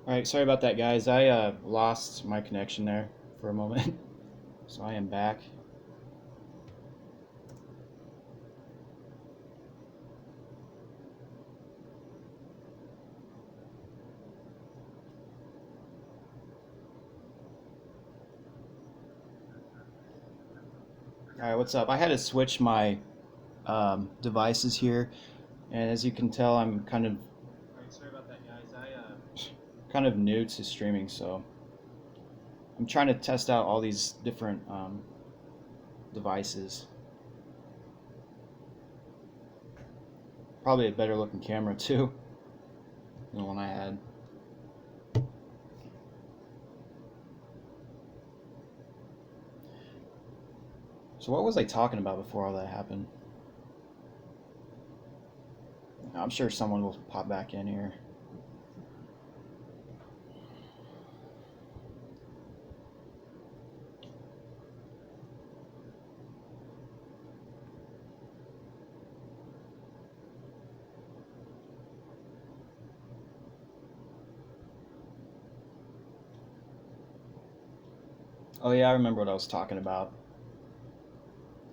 Alright, sorry about that, guys. I lost my connection there for a moment. So I am back. Alright, what's up? I had to switch my devices here, and as you can tell, I'm kind of. Alright, sorry about that, guys. Kind of new to streaming, so I'm trying to test out all these different devices. Probably a better looking camera too than the one I had. So what was I talking about before all that happened? I'm sure someone will pop back in here. Oh yeah, I remember what I was talking about.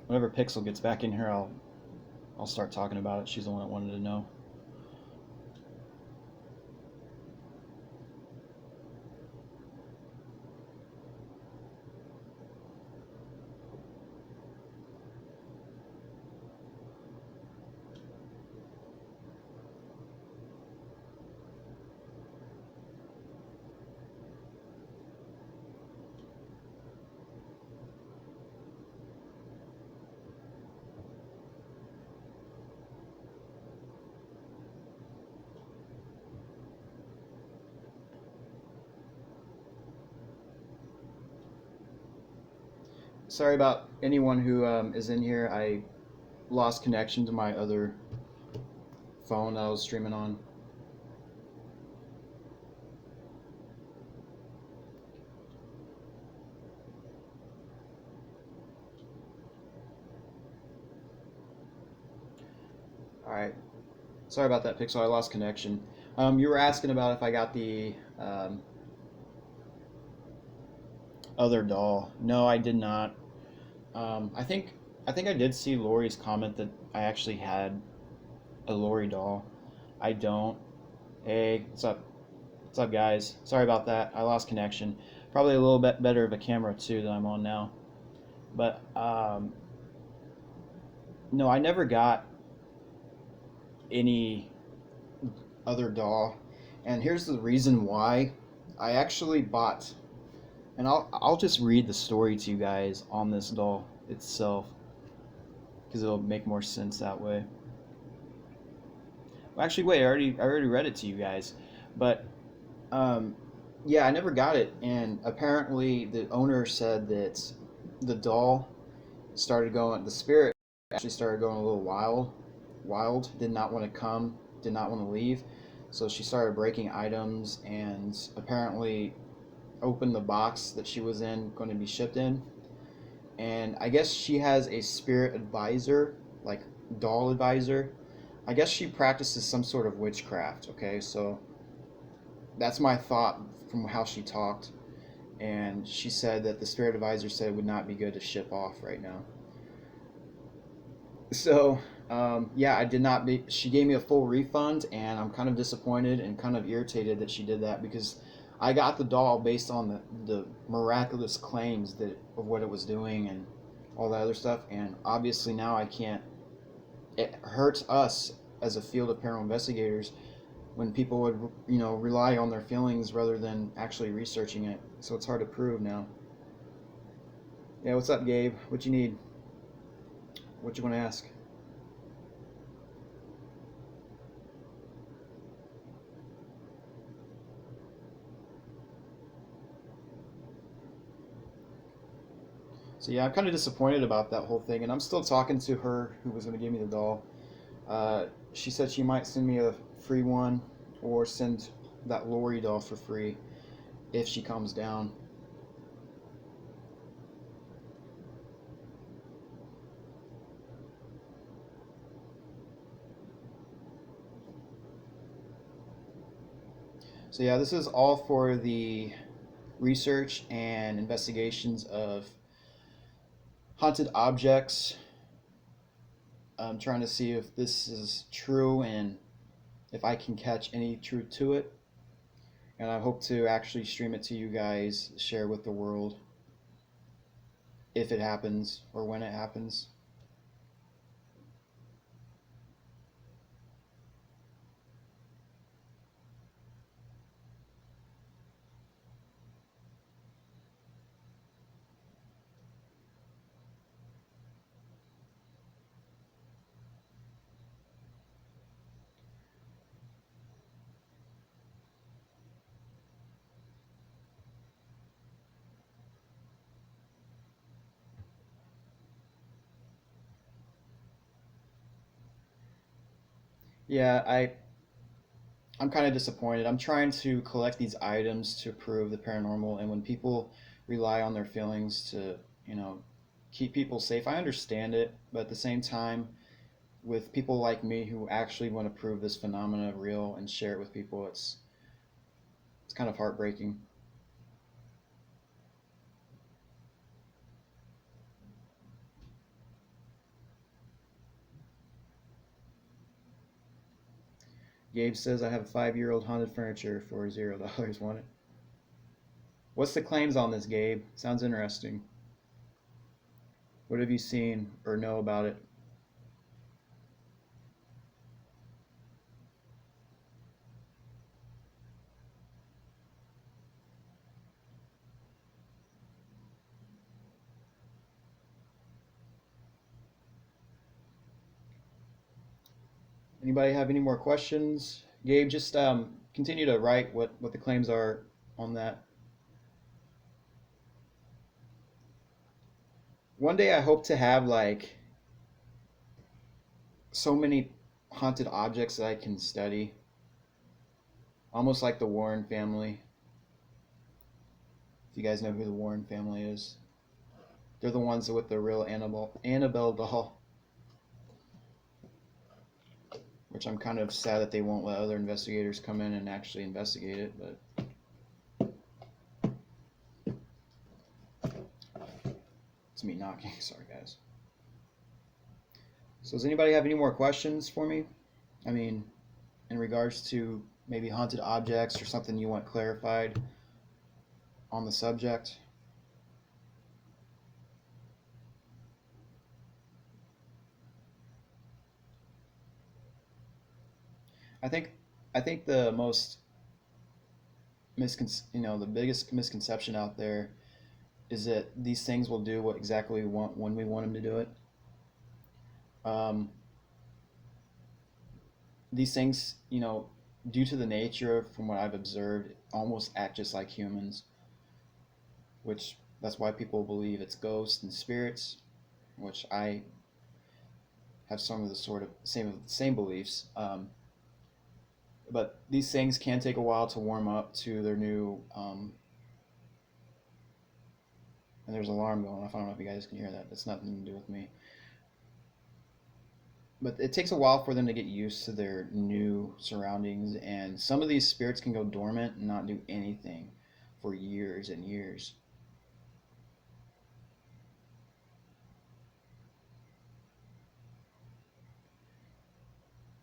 Whenever Pixel gets back in here, I'll start talking about it. She's the one that wanted to know. Sorry about anyone who is in here. I lost connection to my other phone that I was streaming on. Alright. Sorry about that, Pixel. I lost connection. You were asking about if I got the other doll. No, I did not. I think I did see Lori's comment that I actually had a Lori doll. I don't. Hey, what's up? What's up, guys? Sorry about that. I lost connection. Probably a little bit better of a camera too than I'm on now. But no, I never got any other doll. And here's the reason why. I actually bought, and I'll just read the story to you guys on this doll itself, because it'll make more sense that way. Well, actually, wait, I already read it to you guys, but yeah, I never got it, and apparently the owner said that the doll started going, the spirit actually started going a little wild, did not want to come, did not want to leave, so she started breaking items and apparently opened the box that she was in, going to be shipped in, and I guess she has a spirit advisor, like doll advisor. I guess she practices some sort of witchcraft. Okay, so that's my thought from how she talked, and she said that the spirit advisor said it would not be good to ship off right now. So yeah, I did not be. She gave me a full refund, and I'm kind of disappointed and kind of irritated that she did that, because I got the doll based on the miraculous claims that of what it was doing and all that other stuff, and obviously now I can't. It hurts us as a field of paranormal investigators when people would, rely on their feelings rather than actually researching it. So it's hard to prove now. Yeah, what's up, Gabe? What you need? What you want to ask? So yeah, I'm kind of disappointed about that whole thing, and I'm still talking to her who was going to give me the doll. She said she might send me a free one or send that Lori doll for free if she comes down. So yeah, this is all for the research and investigations of haunted objects. I'm trying to see if this is true and if I can catch any truth to it. And I hope to actually stream it to you guys, share with the world if it happens or when it happens. Yeah, I'm kind of disappointed. I'm trying to collect these items to prove the paranormal, and when people rely on their feelings to, you know, keep people safe, I understand it, but at the same time, with people like me who actually want to prove this phenomena real and share it with people, it's kind of heartbreaking. Gabe says I have 5-year-old haunted furniture for $0. Want it? What's the claims on this, Gabe? Sounds interesting. What have you seen or know about it? Anybody have any more questions? Gabe, just continue to write what the claims are on that. One day I hope to have like so many haunted objects that I can study, almost like the Warren family. If you guys know who the Warren family is, they're the ones with the real Annabelle doll, which I'm kind of sad that they won't let other investigators come in and actually investigate it. But it's me knocking. Sorry, guys. So does anybody have any more questions for me? I mean, in regards to maybe haunted objects or something you want clarified on the subject? I think I think the most the biggest misconception out there is that these things will do what exactly we want when we want them to do it. Um, these things, due to the nature, from what I've observed, almost act just like humans, which that's why people believe it's ghosts and spirits, which I have some of the sort of same beliefs. But these things can take a while to warm up to their new. And there's an alarm going off. I don't know if you guys can hear that. That's nothing to do with me. But it takes a while for them to get used to their new surroundings, and some of these spirits can go dormant and not do anything for years and years.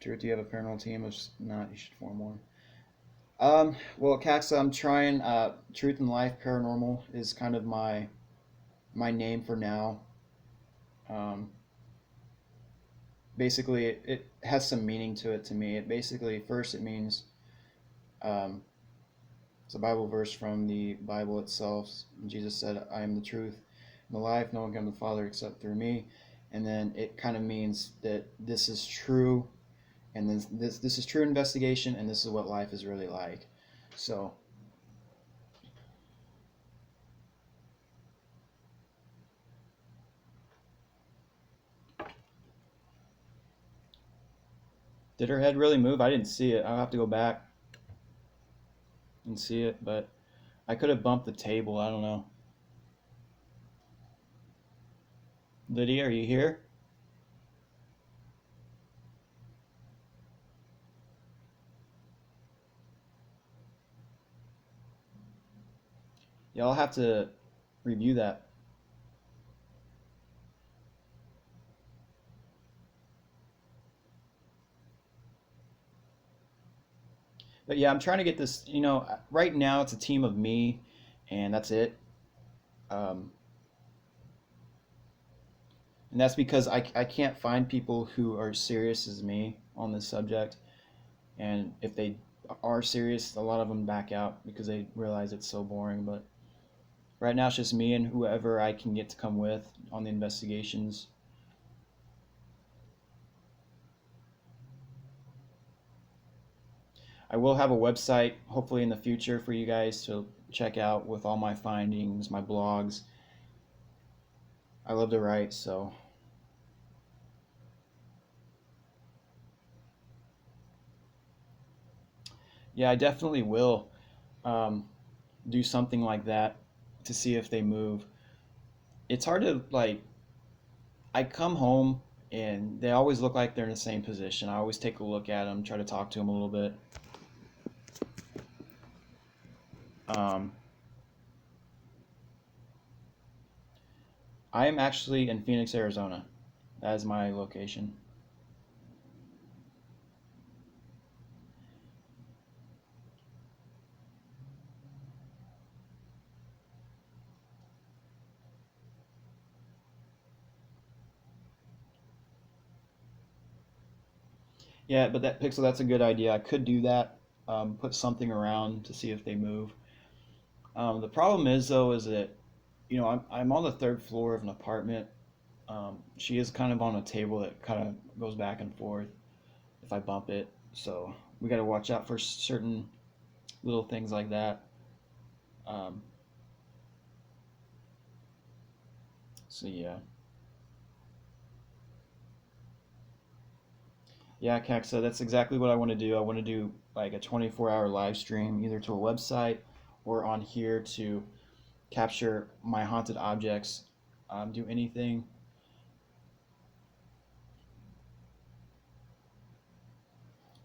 Drew, do you have a paranormal team? If not, you should form one. Well, Cax, I'm trying. Truth in Life Paranormal is kind of my name for now. Um, basically, it has some meaning to it to me. It basically first it means um, it's a Bible verse from the Bible itself. Jesus said, "I am the truth and the life. No one can come to the Father except through me." And then it kind of means that this is true, and then this is true investigation, and this is what life is really like. So did her head really move? I didn't see it. I'll have to go back and see it, but I could have bumped the table. I don't know. Lydia, are you here? Yeah, I'll have to review that. But yeah, I'm trying to get this. Right now it's a team of me, and that's it. Um, and that's because I can't find people who are serious as me on this subject. And if they are serious, a lot of them back out because they realize it's so boring. But right now it's just me and whoever I can get to come with on the investigations. I will have a website hopefully in the future for you guys to check out with all my findings, my blogs. I love to write, so yeah, I definitely will um, do something like that to see if they move. It's hard to like. I come home and they always look like they're in the same position. I always take a look at them, try to talk to them a little bit. Um, I am actually in Phoenix, Arizona. That is my location. Yeah, but that Pixel, that's a good idea. I could do that. Put something around to see if they move. The problem is though, is that I'm on the third floor of an apartment. She is kind of on a table that kind of goes back and forth if I bump it. So we got to watch out for certain little things like that. Um, so yeah, yeah, Kexa, that's exactly what I want to do. I want to do like a 24-hour live stream either to a website or on here to capture my haunted objects. Do anything.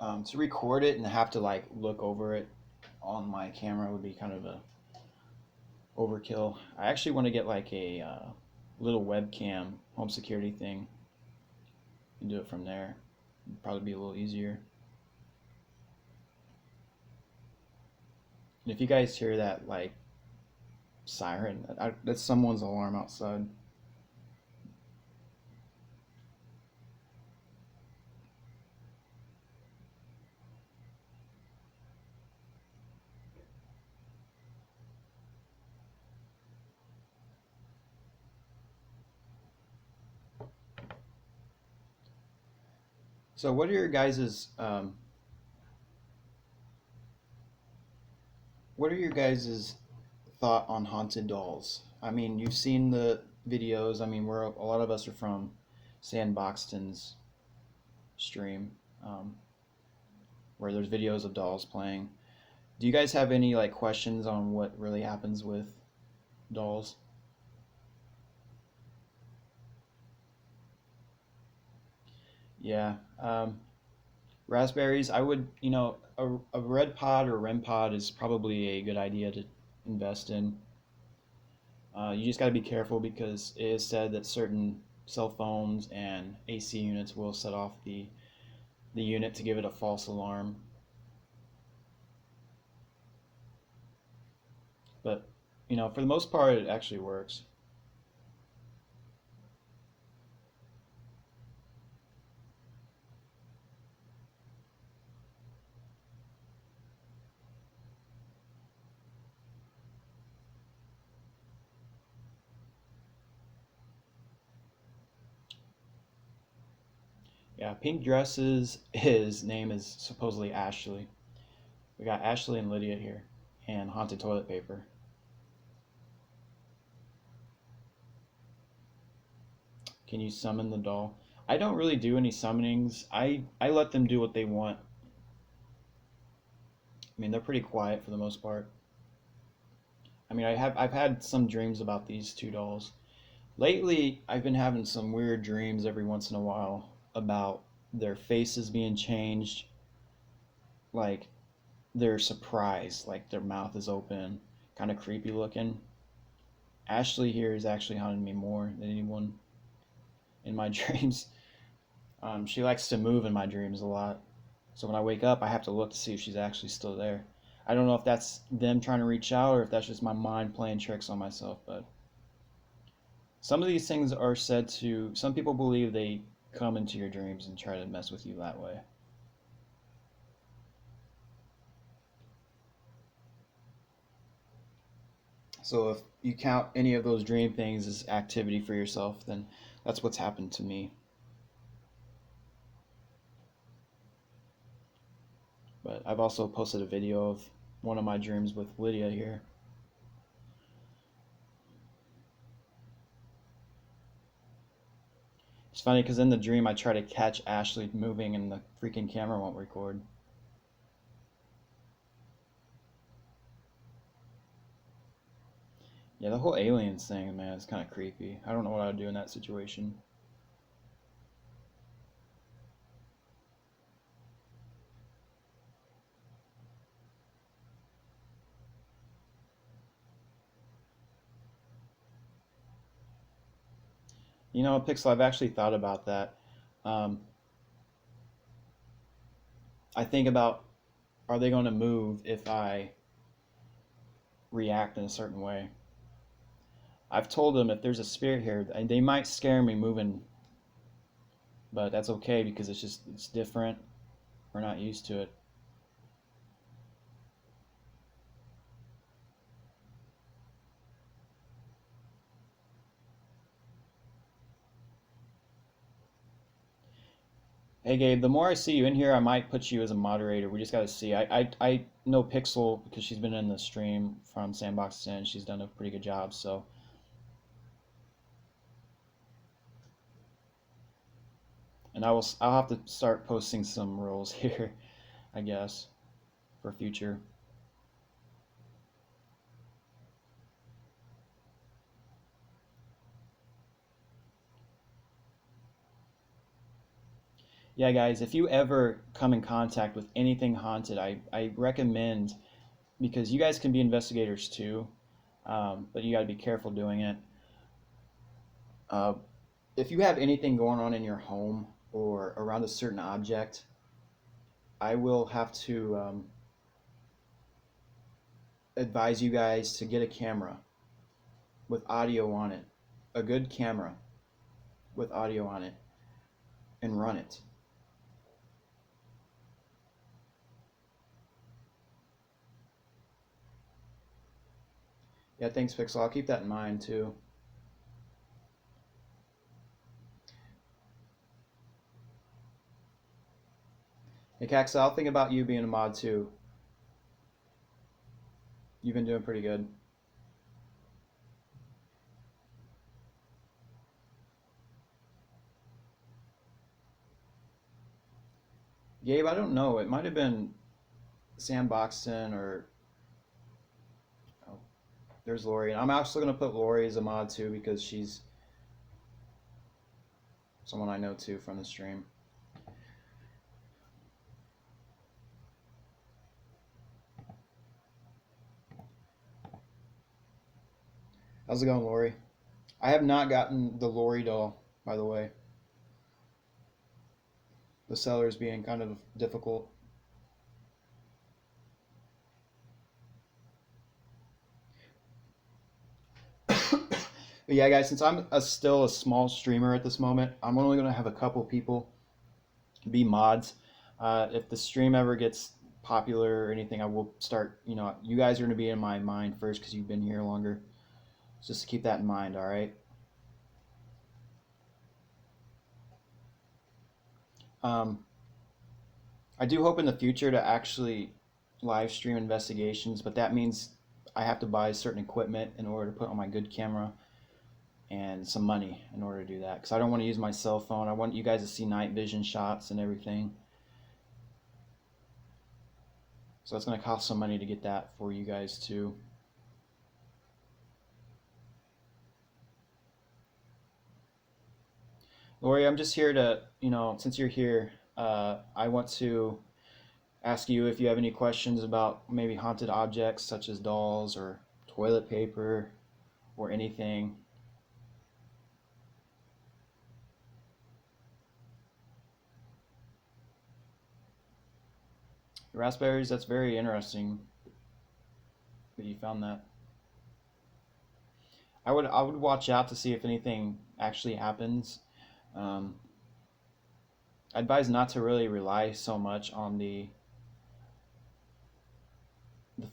To record it and have to like look over it on my camera would be kind of a overkill. I actually want to get like a little webcam home security thing and do it from there. It'd probably be a little easier. And if you guys hear that like siren, that's someone's alarm outside. So what are your guys's thought on haunted dolls? I mean, you've seen the videos. I mean, we're a lot of us are from Sandboxton's stream, um, where there's videos of dolls playing. Do you guys have any like questions on what really happens with dolls? Yeah. Raspberries, I would, a red pod or REM pod is probably a good idea to invest in. You just got to be careful because it is said that certain cell phones and AC units will set off the unit to give it a false alarm. But, for the most part, it actually works. Yeah, pink dresses, his name is supposedly Ashley. We got Ashley and Lydia here, and haunted toilet paper. Can you summon the doll? I don't really do any summonings. I let them do what they want. I mean, they're pretty quiet for the most part. I mean, I've had some dreams about these two dolls. Lately, I've been having some weird dreams every once in a while about their faces being changed, like they're surprised, like their mouth is open, kind of creepy looking. Ashley here is actually haunting me more than anyone in my dreams. She likes to move in my dreams a lot. So when I wake up, I have to look to see if she's actually still there. I don't know if that's them trying to reach out or if that's just my mind playing tricks on myself, but some of these things are said to, some people believe they come into your dreams and try to mess with you that way. So if you count any of those dream things as activity for yourself, then that's what's happened to me. But I've also posted a video of one of my dreams with Lydia here. It's funny because in the dream I try to catch Ashley moving and the freaking camera won't record. Yeah, the whole aliens thing, man, is kind of creepy. I don't know what I would do in that situation. You know, Pixel, I've actually thought about that. Um, I think about, are they going to move if I react in a certain way? I've told them if there's a spirit here, they might scare me moving, but that's okay because it's different. We're not used to it. Hey Gabe, the more I see you in here, I might put you as a moderator. We just got to see. I know Pixel because she's been in the stream from Sandbox 10. She's done a pretty good job. So, and I'll have to start posting some rules here, I guess, for future. Yeah, guys, if you ever come in contact with anything haunted, I recommend, because you guys can be investigators too, but you got to be careful doing it. Uh, if you have anything going on in your home or around a certain object, I will have to advise you guys to get a camera with audio on it, a good camera with audio on it, and run it. Yeah, thanks, Pixel. I'll keep that in mind too. Hey, Cax, I'll think about you being a mod too. You've been doing pretty good. Gabe, I don't know. It might have been Sam Boxton or oh, there's Lori. And I'm actually going to put Lori as a mod too because she's someone I know too from the stream. How's it going, Lori? I have not gotten the Lori doll, by the way. The seller's being kind of difficult. But yeah, guys, since I'm still a small streamer at this moment, I'm only going to have a couple people be mods. If the stream ever gets popular or anything, I will start. You know, you guys are going to be in my mind first because you've been here longer. So just keep that in mind, all right? Um, I do hope in the future to actually live stream investigations, but that means I have to buy certain equipment in order to put on my good camera and some money in order to do that because I don't want to use my cell phone. I want you guys to see night vision shots and everything. So it's going to cost some money to get that for you guys too. Lori, I'm just here to, since you're here, I want to ask you if you have any questions about maybe haunted objects such as dolls or toilet paper or anything. Raspberries, that's very interesting that you found that. I would watch out to see if anything actually happens. Um, I advise not to really rely so much on the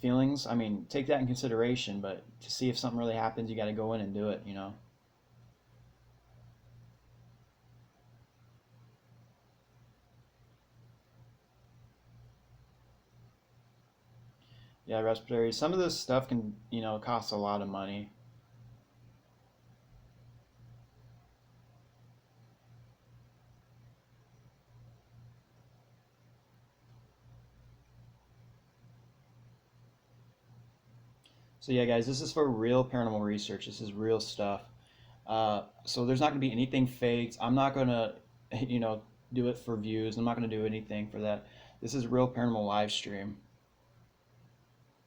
feelings. I mean, take that in consideration, but to see if something really happens, you got to go in and do it. You know. Yeah, raspberries. Some of this stuff can cost a lot of money. So yeah, guys, this is for real paranormal research. This is real stuff. So there's not going to be anything faked. I'm not going to, you know, do it for views. I'm not going to do anything for that. This is real paranormal live stream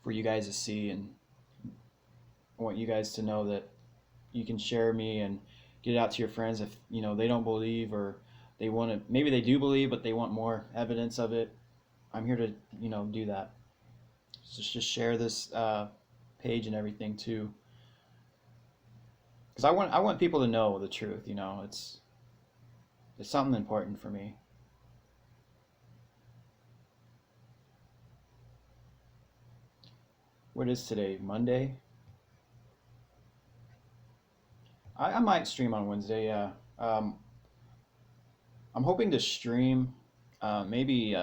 for you guys to see, and I want you guys to know that you can share me and get it out to your friends if they don't believe, or they want to. Maybe they do believe, but they want more evidence of it. I'm here to do that. Just share this page and everything too, because I want people to know the truth. It's something important for me. What is today? Monday? I might stream on Wednesday, yeah. I'm hoping to stream maybe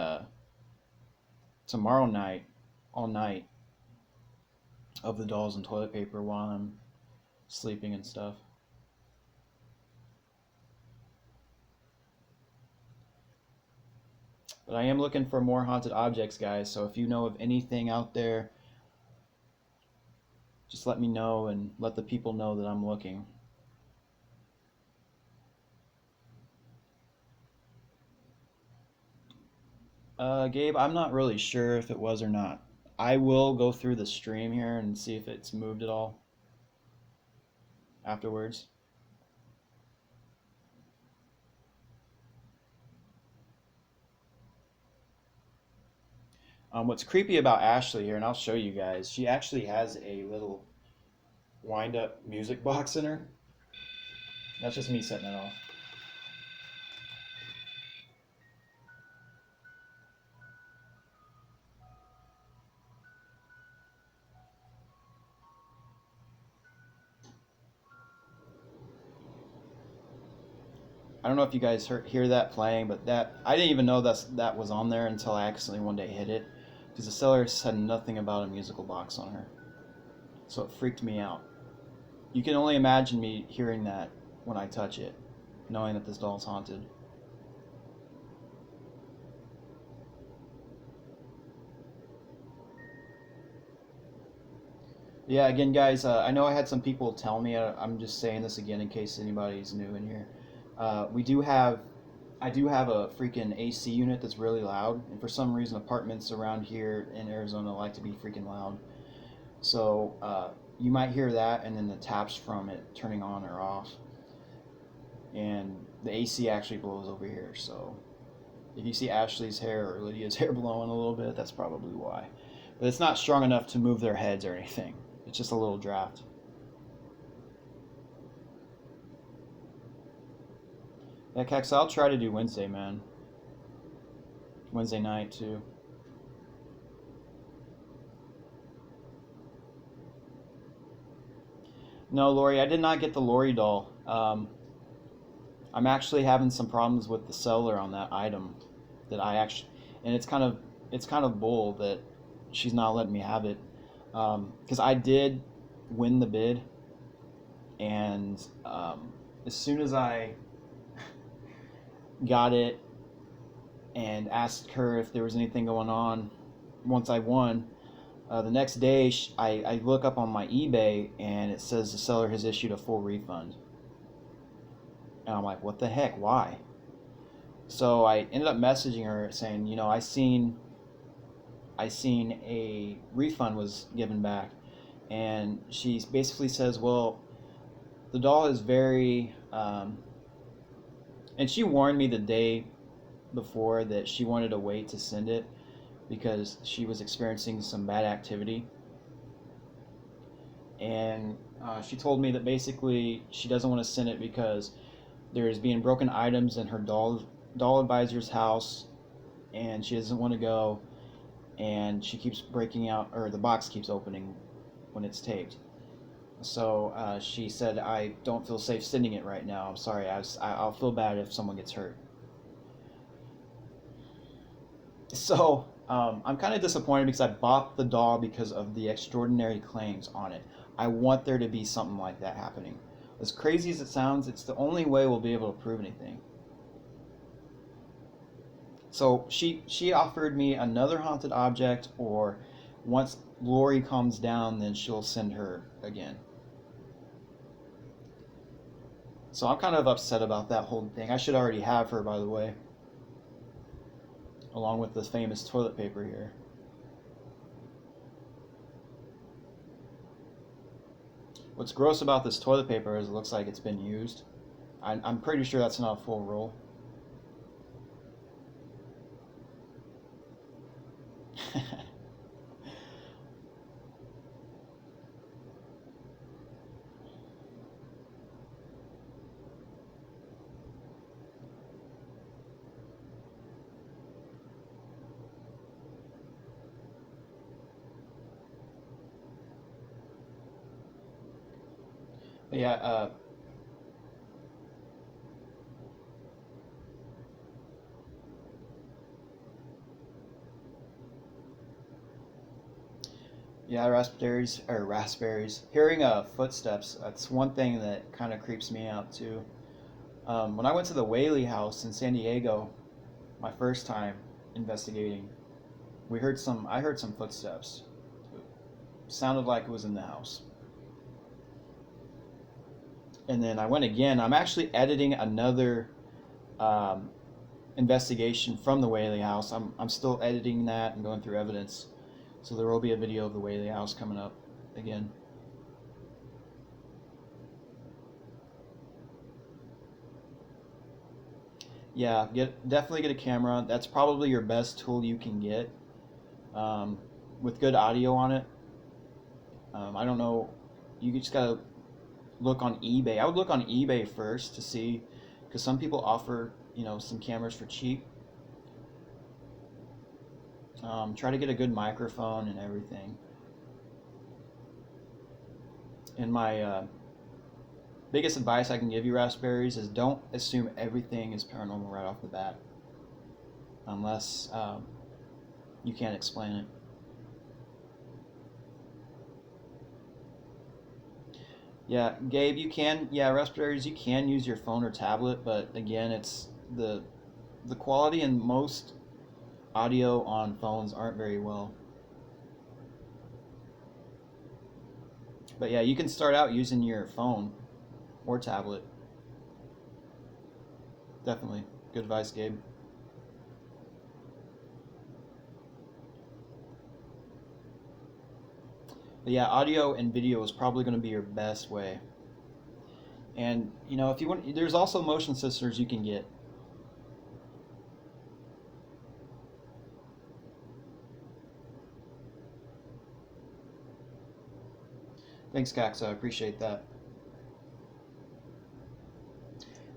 tomorrow night, all night, of the dolls and toilet paper while I'm sleeping and stuff. But I am looking for more haunted objects, guys, so if you know of anything out there, just let me know and let the people know that I'm looking. Gabe, I'm not really sure if it was or not. I will go through the stream here and see if it's moved at all afterwards. What's creepy about Ashley here, and I'll show you guys, she actually has a little wind up music box in her. That's just me setting it off. I don't know if you guys hear that playing, but that I didn't even know that was on there until I accidentally one day hit it, because the seller said nothing about a musical box on her, so it freaked me out. You can only imagine me hearing that when I touch it, knowing that this doll's haunted. Yeah, again, guys, I know I had some people tell me. I'm just saying this again in case anybody's new in here. We do have, I do have a freaking AC unit that's really loud, and for some reason, apartments around here in Arizona like to be freaking loud. So you might hear that, and then the taps from it turning on or off, and the AC actually blows over here. So if you see Ashley's hair or Lydia's hair blowing a little bit, that's probably why. But it's not strong enough to move their heads or anything. It's just a little draft. Yeah, Kex, I'll try to do Wednesday, man. Wednesday night, too. No, Lori, I did not get the Lori doll. I'm actually having some problems with the seller on that item that I actually, and it's kind of bull that she's not letting me have it, because I did win the bid, and as soon as I got it and asked her if there was anything going on once I won, the next day I look up on my eBay and it says the seller has issued a full refund. And I'm like, what the heck? Why? So I ended up messaging her saying, I seen a refund was given back, and she basically says, well, the doll is very, and she warned me the day before that she wanted to wait to send it because she was experiencing some bad activity. And she told me that basically she doesn't want to send it because there's being broken items in her doll advisor's house, and she doesn't want to go, and she keeps breaking out, or the box keeps opening when it's taped. So she said, I don't feel safe sending it right now. I'm sorry. I'll feel bad if someone gets hurt. So I'm kind of disappointed because I bought the doll because of the extraordinary claims on it. I want there to be something like that happening. As crazy as it sounds, it's the only way we'll be able to prove anything. So she offered me another haunted object, or once Lori calms down, then she'll send her again. So I'm kind of upset about that whole thing. I should already have her, by the way, along with the famous toilet paper here. What's gross about this toilet paper is it looks like it's been used. I'm pretty sure that's not a full roll. Yeah, yeah, raspberries. Hearing footsteps, that's one thing that kind of creeps me out too. When I went to the Whaley House in San Diego, my first time investigating, I heard some footsteps. It sounded like it was in the house. And then I went again. I'm actually editing another um, investigation from the Whaley House. I'm still editing that and going through evidence. So there will be a video of the Whaley House coming up again. Yeah, definitely get a camera. That's probably your best tool you can get, um, with good audio on it. I don't know. You just gotta look on eBay. I would look on eBay first to see, because some people offer some cameras for cheap. Try to get a good microphone and everything. And my biggest advice I can give you, Raspberries, is don't assume everything is paranormal right off the bat, unless you can't explain it. Yeah, Gabe, yeah, Raspberries, you can use your phone or tablet, but again, it's the quality in most audio on phones aren't very well. But yeah, you can start out using your phone or tablet. Definitely. Good advice, Gabe. But yeah, audio and video is probably going to be your best way. And if you want, there's also motion sensors you can get. Thanks, Cax. I appreciate that.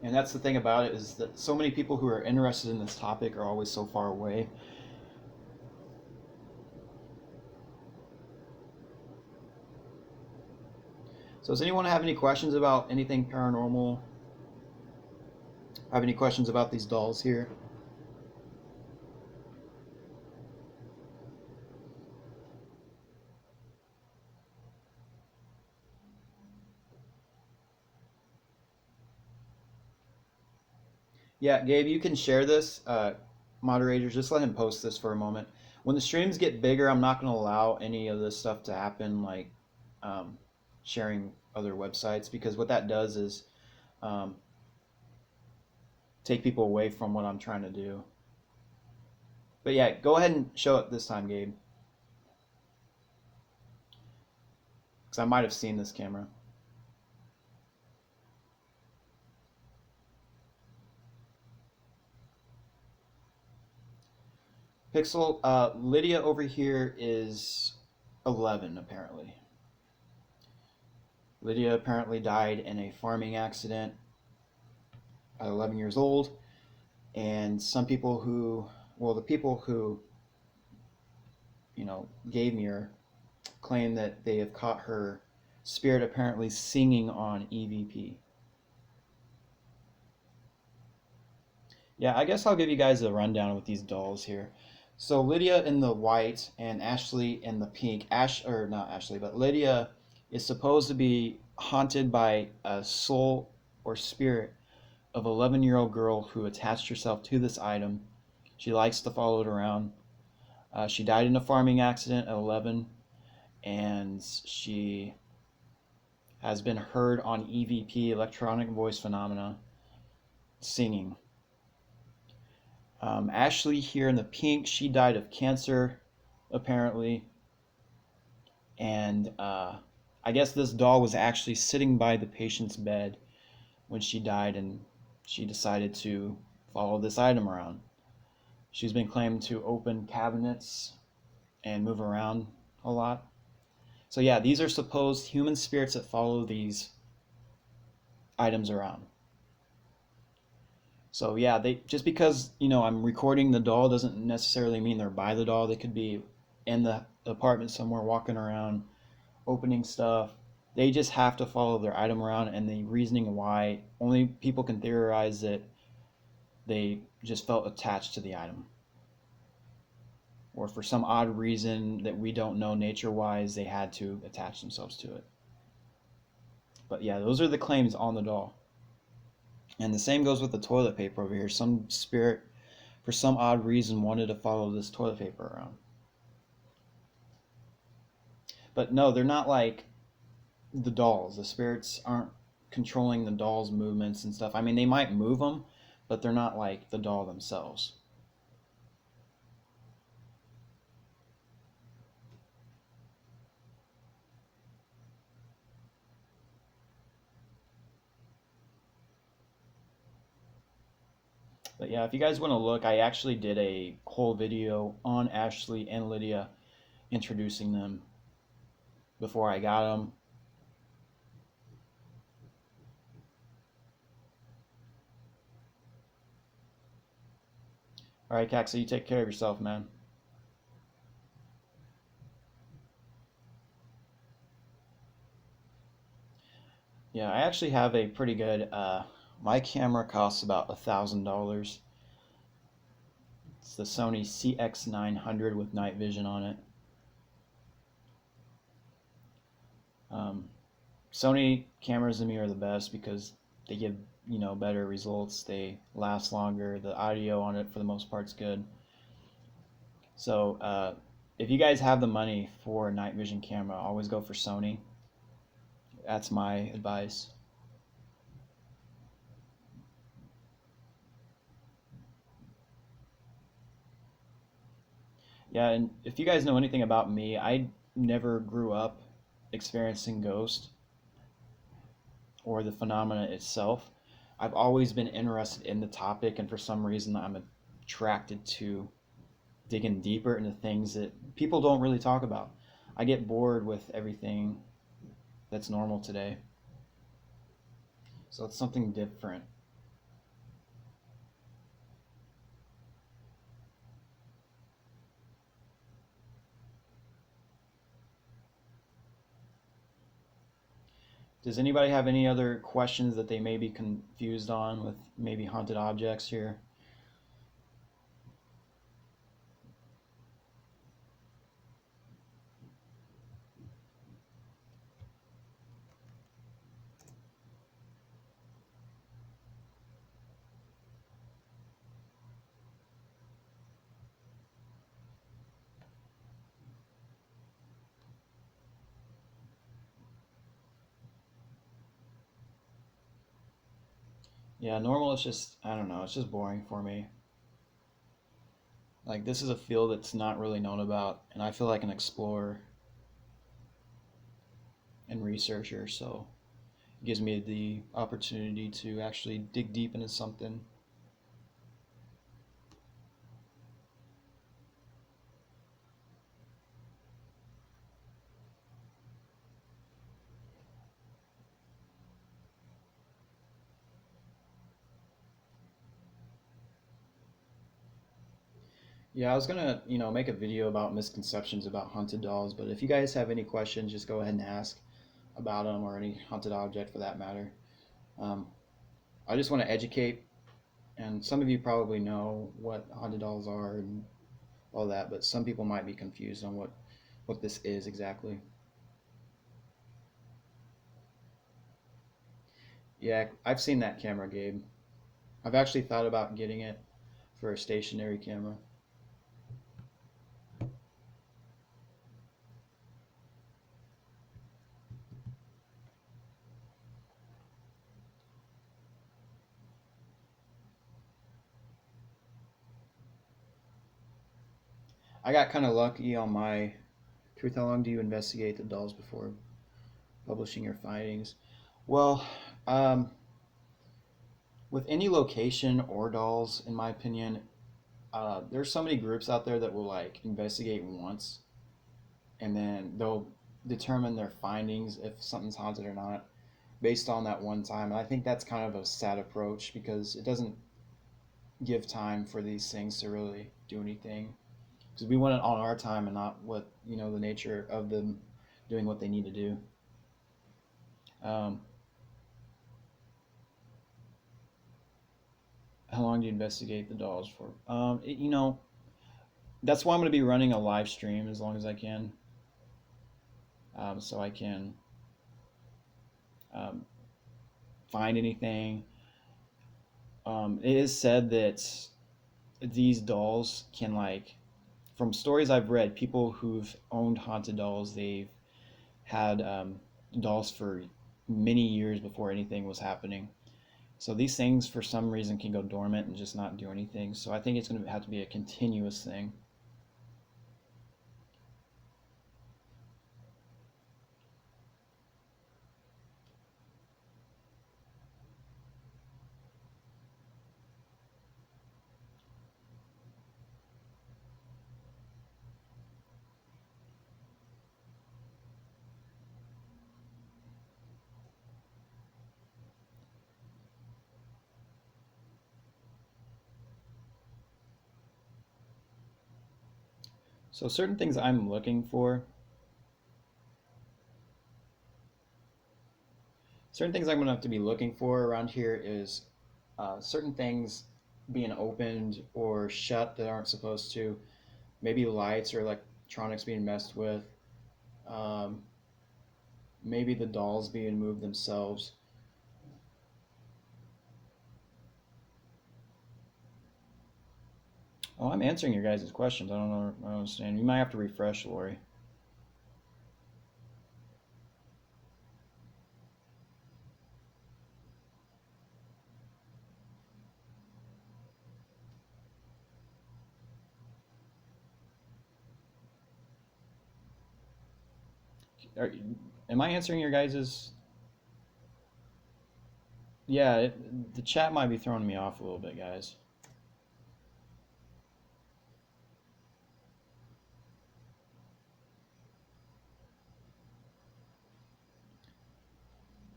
And that's the thing about it, is that so many people who are interested in this topic are always so far away. So does anyone have any questions about anything paranormal? Have any questions about these dolls here? Yeah, Gabe, you can share this. Moderators, just let him post this for a moment. When the streams get bigger, I'm not going to allow any of this stuff to happen, like um, sharing other websites, because what that does is um, take people away from what I'm trying to do. But yeah, go ahead and show it this time, Gabe. I might have seen this camera. Pixel, Lydia over here is 11 apparently. Lydia apparently died in a farming accident at 11 years old, and some people who, well, the people who, gave me her claim that they have caught her spirit apparently singing on EVP. Yeah, I guess I'll give you guys a rundown with these dolls here. So Lydia in the white and Ashley in the pink. Or not Ashley, but Lydia is supposed to be haunted by a soul or spirit of an 11-year-old girl who attached herself to this item. She likes to follow it around. She died in a farming accident at 11, and she has been heard on EVP, electronic voice phenomena, singing. Ashley here in the pink, she died of cancer, apparently. And I guess this doll was actually sitting by the patient's bed when she died, and she decided to follow this item around. She's been claimed to open cabinets and move around a lot. So yeah, these are supposed human spirits that follow these items around. So yeah, they just because I'm recording the doll doesn't necessarily mean they're by the doll. They could be in the apartment somewhere walking around, opening stuff. They just have to follow their item around, and the reasoning why only people can theorize that they just felt attached to the item, or for some odd reason that we don't know nature-wise, they had to attach themselves to it. But yeah, those are the claims on the doll. And the same goes with the toilet paper over here. Some spirit, for some odd reason, wanted to follow this toilet paper around. But no, they're not like the dolls. The spirits aren't controlling the doll's movements and stuff. I mean, they might move them, but they're not like the doll themselves. But yeah, if you guys want to look, I actually did a whole video on Ashley and Lydia introducing them before I got them. All right, Caxa, you take care of yourself, man. Yeah, I actually have a pretty good. My camera costs about $1,000. It's the Sony CX900 with night vision on it. Um, Sony cameras to me are the best because they give better results. They last longer. The audio on it for the most part's good. So if you guys have the money for a night vision camera, always go for Sony. That's my advice. Yeah, and if you guys know anything about me, I never grew up experiencing ghosts or the phenomena itself. I've always been interested in the topic, and for some reason, I'm attracted to digging deeper into things that people don't really talk about. I get bored with everything that's normal today, so it's something different. Does anybody have any other questions that they may be confused on with maybe haunted objects here? Yeah, normal is just, I don't know, it's just boring for me. Like, this is a field that's not really known about, and I feel like an explorer. and researcher, so it gives me the opportunity to actually dig deep into something. Yeah, I was gonna, make a video about misconceptions about haunted dolls, but if you guys have any questions, just go ahead and ask about them or any haunted object for that matter. Um, I just want to educate, and some of you probably know what haunted dolls are and all that, but some people might be confused on what this is exactly. Yeah, I've seen that camera, Gabe. I've actually thought about getting it for a stationary camera. I got kind of lucky on my truth. How long do you investigate the dolls before publishing your findings? Well, um, with any location or dolls, in my opinion, there's so many groups out there that will like investigate once and then they'll determine their findings if something's haunted or not based on that one time. And I think that's kind of a sad approach because it doesn't give time for these things to really do anything because we want it on our time and not what the nature of them doing what they need to do. Um, how long do you investigate the dolls for? That's why I'm going to be running a live stream as long as I can, so I can um, find anything. It is said that these dolls can like, from stories I've read, people who've owned haunted dolls, they've had dolls for many years before anything was happening. So these things, for some reason, can go dormant and just not do anything. So I think it's going to have to be a continuous thing. So certain things I'm going to have to be looking for around here is certain things being opened or shut that aren't supposed to. Maybe lights or electronics being messed with. Um, maybe the dolls being moved themselves. Oh, I'm answering your guys' questions. I don't understand. You might have to refresh, Lori. Are, am I answering your guys'? Yeah, the chat might be throwing me off a little bit, guys.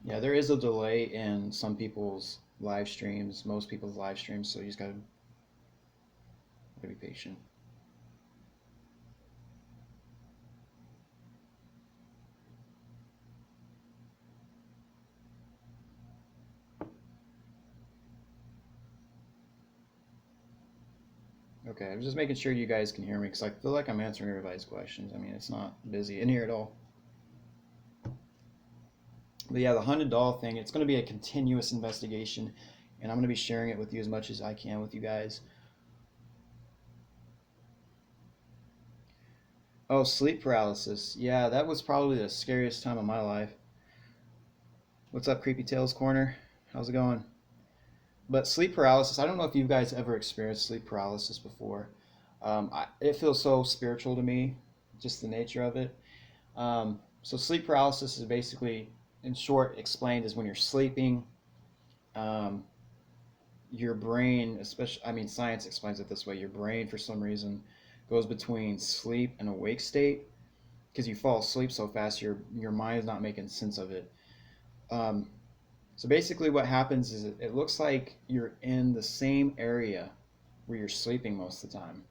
Yeah, there is a delay in some people's live streams, most people's live streams, so you just gotta be patient. Okay, I'm just making sure you guys can hear me because I feel like I'm answering everybody's questions. I mean, it's not busy in here at all. But yeah, the haunted doll thing, it's going to be a continuous investigation, and I'm going to be sharing it with you as much as I can with you guys. Oh, sleep paralysis. Yeah, that was probably the scariest time of my life. What's up, Creepy Tales Corner? How's it going? But sleep paralysis, I don't know if you guys ever experienced sleep paralysis before. It feels so spiritual to me, just the nature of it. So sleep paralysis is basically, in short, explained as when you're sleeping, um, your brain, especially, I mean, science explains it this way. Your brain, for some reason, goes between sleep and awake state because you fall asleep so fast, your mind is not making sense of it. Um, so basically, what happens is it looks like you're in the same area where you're sleeping most of the time.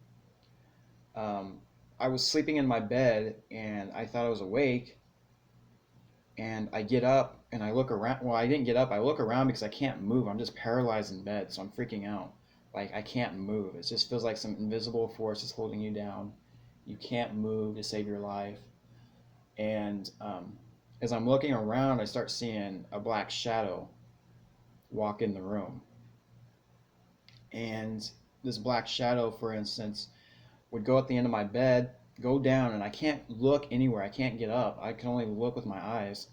Um, I was sleeping in my bed and I thought I was awake, and I get up and I look around. Well, I didn't get up. I look around because I can't move. I'm just paralyzed in bed, so I'm freaking out. Like I can't move. It just feels like some invisible force is holding you down. You can't move to save your life. And as I'm looking around, I start seeing a black shadow walk in the room. And this black shadow, for instance, would go at the end of my bed, go down, and I can't look anywhere. I can't get up. I can only look with my eyes.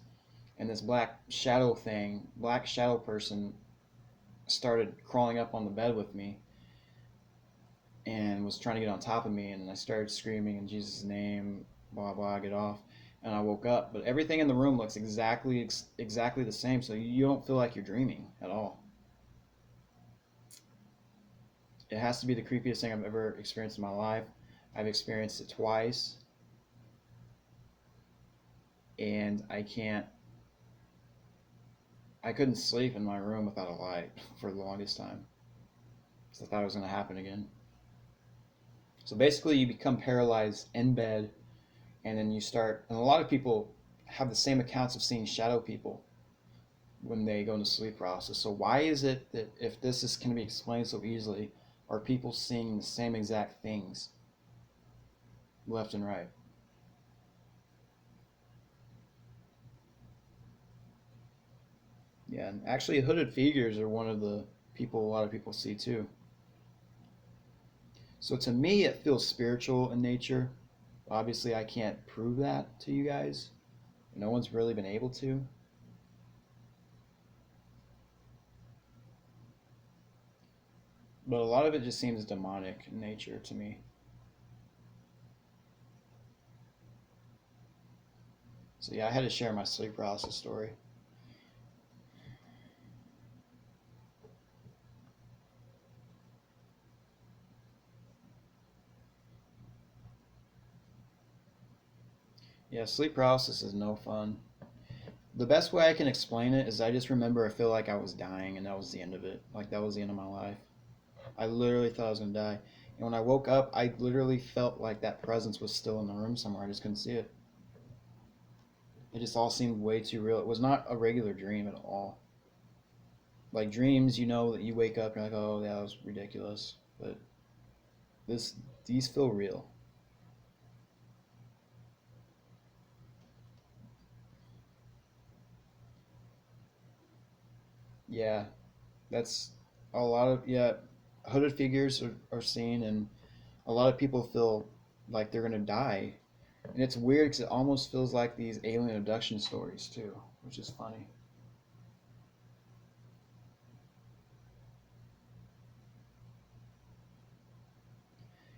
And this black shadow person started crawling up on the bed with me and was trying to get on top of me. And I started screaming in Jesus' name, blah, blah, get off. And I woke up. But everything in the room looks exactly the same. So you don't feel like you're dreaming at all. It has to be the creepiest thing I've ever experienced in my life. I've experienced it twice. And I couldn't sleep in my room without a light for the longest time. So I thought it was going to happen again. So basically, you become paralyzed in bed, and then you start. And a lot of people have the same accounts of seeing shadow people when they go into sleep paralysis. So why is it that if this can be explained so easily, are people seeing the same exact things left and right? Yeah, and actually, hooded figures are one of the people a lot of people see too. So to me, it feels spiritual in nature. Obviously, I can't prove that to you guys. No one's really been able to. But a lot of it just seems demonic in nature to me. So yeah, I had to share my sleep paralysis story. Yeah, sleep paralysis is no fun. The best way I can explain it is I just remember I feel like I was dying and that was the end of it. Like that was the end of my life. I literally thought I was gonna die. And when I woke up, I literally felt like that presence was still in the room somewhere. I just couldn't see it. It just all seemed way too real. It was not a regular dream at all. Like dreams, you know that you wake up and you're like, oh, that was ridiculous. But this, these feel real. Yeah, that's a lot of yeah. Hooded figures are seen, and a lot of people feel like they're gonna die, and it's weird because it almost feels like these alien abduction stories too, which is funny.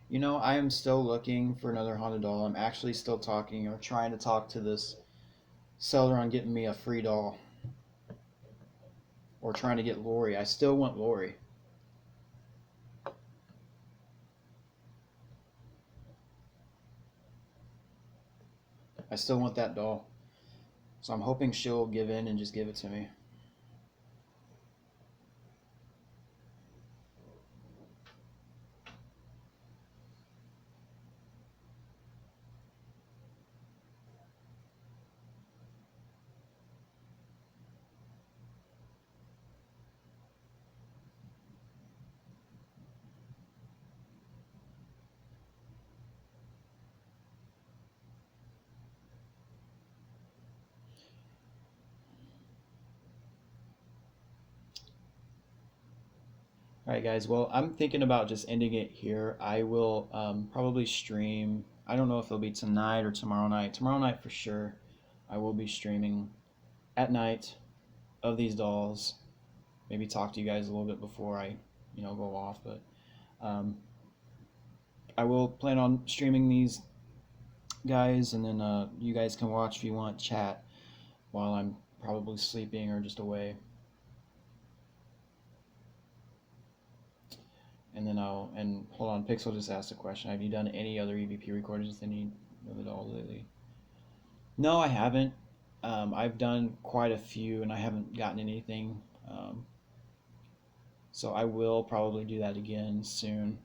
You know, I am still looking for another haunted doll. I'm actually still talking or trying to talk to this seller on getting me a free doll, or trying to get Lori. I still want Lori. I still want that doll. So I'm hoping she'll give in and just give it to me. All right, guys. Well, I'm thinking about just ending it here. I will probably stream. I don't know if it'll be tonight or tomorrow night. Tomorrow night for sure. I will be streaming at night of these dolls. Maybe talk to you guys a little bit before I, go off. But um, I will plan on streaming these guys, and then you guys can watch if you want, chat while I'm probably sleeping or just away. And then and hold on, Pixel just asked a question. Have you done any other EVP recordings with any of it all lately? No, I haven't. I've done quite a few, and I haven't gotten anything. So I will probably do that again soon.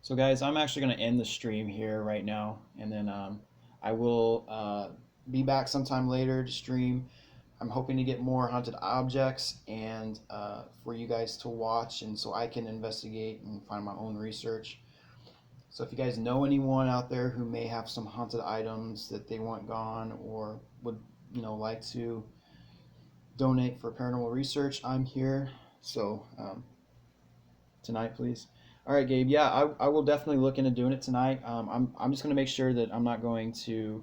So guys, I'm actually going to end the stream here right now, and then I will be back sometime later to stream. I'm hoping to get more haunted objects and for you guys to watch, and so I can investigate and find my own research. So if you guys know anyone out there who may have some haunted items that they want gone or would like to donate for paranormal research, I'm here. So tonight, please. All right, Gabe. Yeah, I will definitely look into doing it tonight. I'm just going to make sure that I'm not going to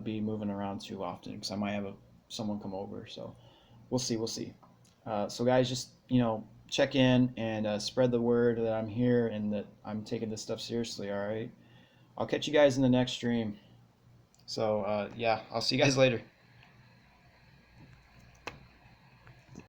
be moving around too often because I might have someone come over. So we'll see. We'll see. So guys, just check in and spread the word that I'm here and that I'm taking this stuff seriously. All right. I'll catch you guys in the next stream. So yeah, I'll see you guys later.